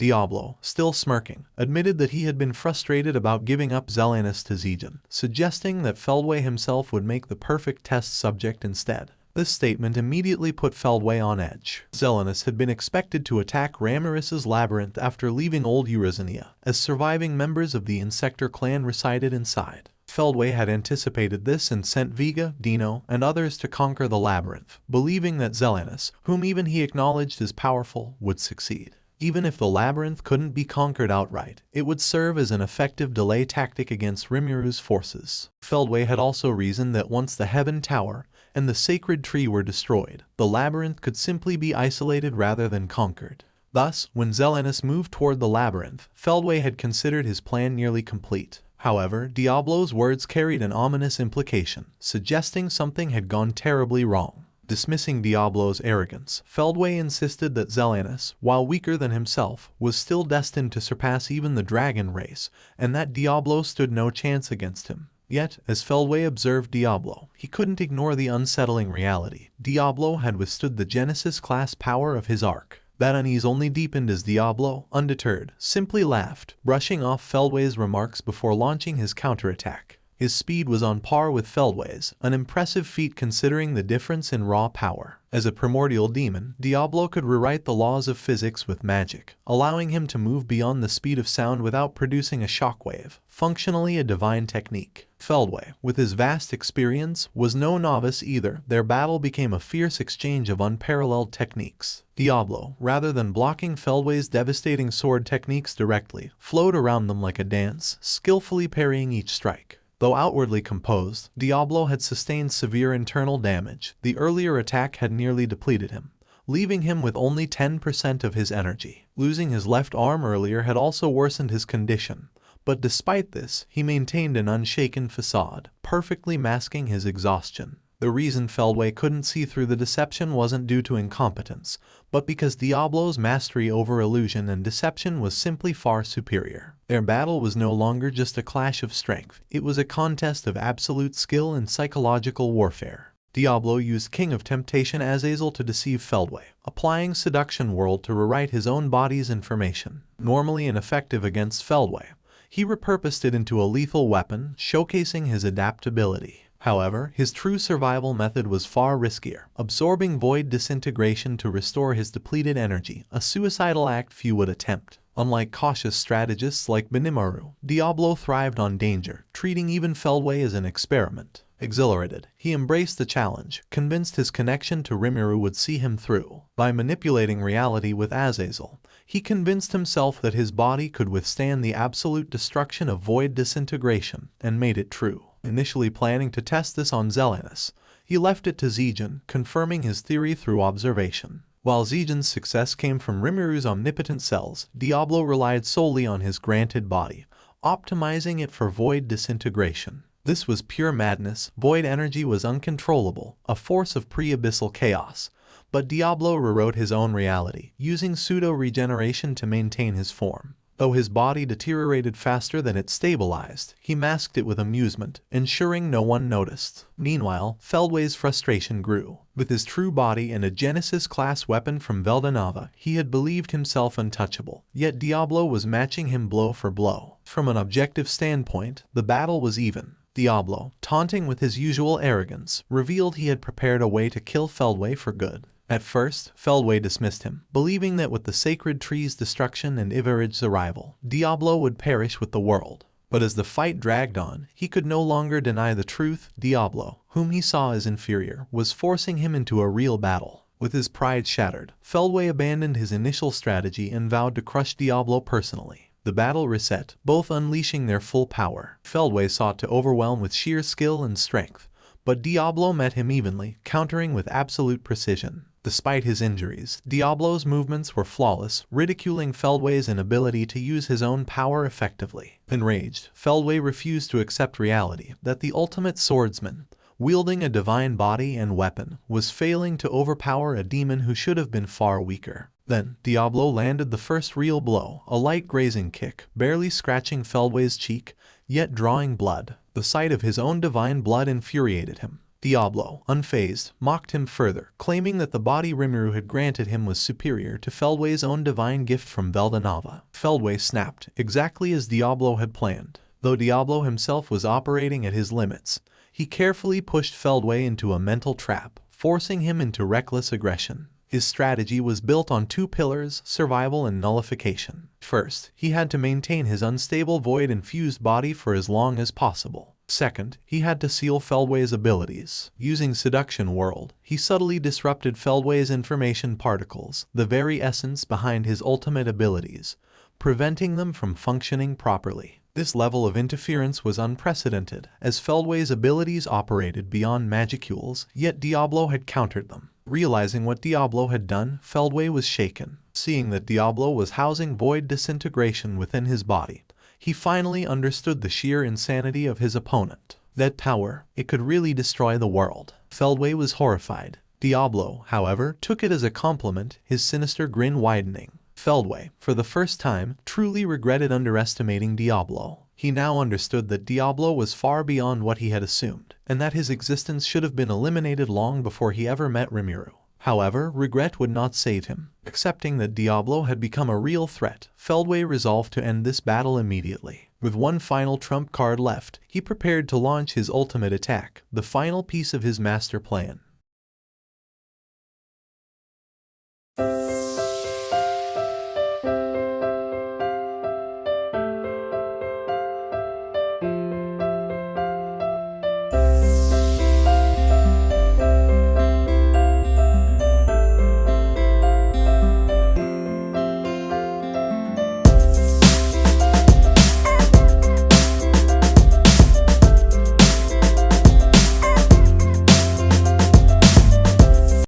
Diablo, still smirking, admitted that he had been frustrated about giving up Zelus to Zegan, suggesting that Feldway himself would make the perfect test subject instead. This statement immediately put Feldway on edge. Zelus had been expected to attack Ramirez's labyrinth after leaving Old Euryzania, as surviving members of the Insector clan resided inside. Feldway had anticipated this and sent Vega, Dino, and others to conquer the labyrinth, believing that Zelus, whom even he acknowledged as powerful, would succeed. Even if the labyrinth couldn't be conquered outright, it would serve as an effective delay tactic against Rimuru's forces. Feldway had also reasoned that once the Heaven Tower and the Sacred Tree were destroyed, the labyrinth could simply be isolated rather than conquered. Thus, when Zelus moved toward the labyrinth, Feldway had considered his plan nearly complete. However, Diablo's words carried an ominous implication, suggesting something had gone terribly wrong. Dismissing Diablo's arrogance, Feldway insisted that Zelus, while weaker than himself, was still destined to surpass even the dragon race, and that Diablo stood no chance against him. Yet, as Feldway observed Diablo, he couldn't ignore the unsettling reality. Diablo had withstood the Genesis-class power of his arc. That unease only deepened as Diablo, undeterred, simply laughed, brushing off Feldway's remarks before launching his counterattack. His speed was on par with Feldway's, an impressive feat considering the difference in raw power. As a primordial demon, Diablo could rewrite the laws of physics with magic, allowing him to move beyond the speed of sound without producing a shockwave, functionally a divine technique. Feldway, with his vast experience, was no novice either. Their battle became a fierce exchange of unparalleled techniques. Diablo, rather than blocking Feldway's devastating sword techniques directly, flowed around them like a dance, skillfully parrying each strike. Though outwardly composed, Diablo had sustained severe internal damage. The earlier attack had nearly depleted him, leaving him with only 10% of his energy. Losing his left arm earlier had also worsened his condition, but despite this, he maintained an unshaken facade, perfectly masking his exhaustion. The reason Feldway couldn't see through the deception wasn't due to incompetence, but because Diablo's mastery over illusion and deception was simply far superior. Their battle was no longer just a clash of strength, it was a contest of absolute skill and psychological warfare. Diablo used King of Temptation Azazel to deceive Feldway, applying Seduction World to rewrite his own body's information. Normally ineffective against Feldway, he repurposed it into a lethal weapon, showcasing his adaptability. However, his true survival method was far riskier, absorbing Void Disintegration to restore his depleted energy, a suicidal act few would attempt. Unlike cautious strategists like Rimuru, Diablo thrived on danger, treating even Feldway as an experiment. Exhilarated, he embraced the challenge, convinced his connection to Rimuru would see him through. By manipulating reality with Azazel, he convinced himself that his body could withstand the absolute destruction of Void Disintegration, and made it true. Initially planning to test this on Zelus, he left it to Zegan, confirming his theory through observation. While Zegan's success came from Rimuru's omnipotent cells, Diablo relied solely on his granted body, optimizing it for Void Disintegration. This was pure madness. Void energy was uncontrollable, a force of pre-abyssal chaos. But Diablo rewrote his own reality, using pseudo-regeneration to maintain his form. Though his body deteriorated faster than it stabilized, he masked it with amusement, ensuring no one noticed. Meanwhile, Feldway's frustration grew. With his true body and a Genesis-class weapon from Veldanava, he had believed himself untouchable, yet Diablo was matching him blow for blow. From an objective standpoint, the battle was even. Diablo, taunting with his usual arrogance, revealed he had prepared a way to kill Feldway for good. At first, Feldway dismissed him, believing that with the Sacred Tree's destruction and Ivarid's arrival, Diablo would perish with the world. But as the fight dragged on, he could no longer deny the truth. Diablo, whom he saw as inferior, was forcing him into a real battle. With his pride shattered, Feldway abandoned his initial strategy and vowed to crush Diablo personally. The battle reset, both unleashing their full power. Feldway sought to overwhelm with sheer skill and strength, but Diablo met him evenly, countering with absolute precision. Despite his injuries, Diablo's movements were flawless, ridiculing Feldway's inability to use his own power effectively. Enraged, Feldway refused to accept reality that the ultimate swordsman, wielding a divine body and weapon, was failing to overpower a demon who should have been far weaker. Then, Diablo landed the first real blow, a light grazing kick, barely scratching Feldway's cheek, yet drawing blood. The sight of his own divine blood infuriated him. Diablo, unfazed, mocked him further, claiming that the body rimuru had granted him was superior to Feldway's own divine gift from Veldanava. Feldway snapped, exactly as Diablo had planned. Though Diablo himself was operating at his limits, he carefully pushed Feldway into a mental trap, forcing him into reckless aggression. His strategy was built on two pillars: survival and nullification. First, he had to maintain his unstable void-infused body for as long as possible. Second, he had to seal Feldway's abilities. Using Seduction World, he subtly disrupted Feldway's information particles, the very essence behind his ultimate abilities, preventing them from functioning properly. This level of interference was unprecedented, as Feldway's abilities operated beyond magicules, yet Diablo had countered them. Realizing what Diablo had done, Feldway was shaken. Seeing that Diablo was housing Void Disintegration within his body, he finally understood the sheer insanity of his opponent. That power, it could really destroy the world. Feldway was horrified. Diablo, however, took it as a compliment, his sinister grin widening. Feldway, for the first time, truly regretted underestimating Diablo. He now understood that Diablo was far beyond what he had assumed, and that his existence should have been eliminated long before he ever met rimuru. However, regret would not save him. Accepting that Diablo had become a real threat, Feldway resolved to end this battle immediately. With one final trump card left, he prepared to launch his ultimate attack, the final piece of his master plan.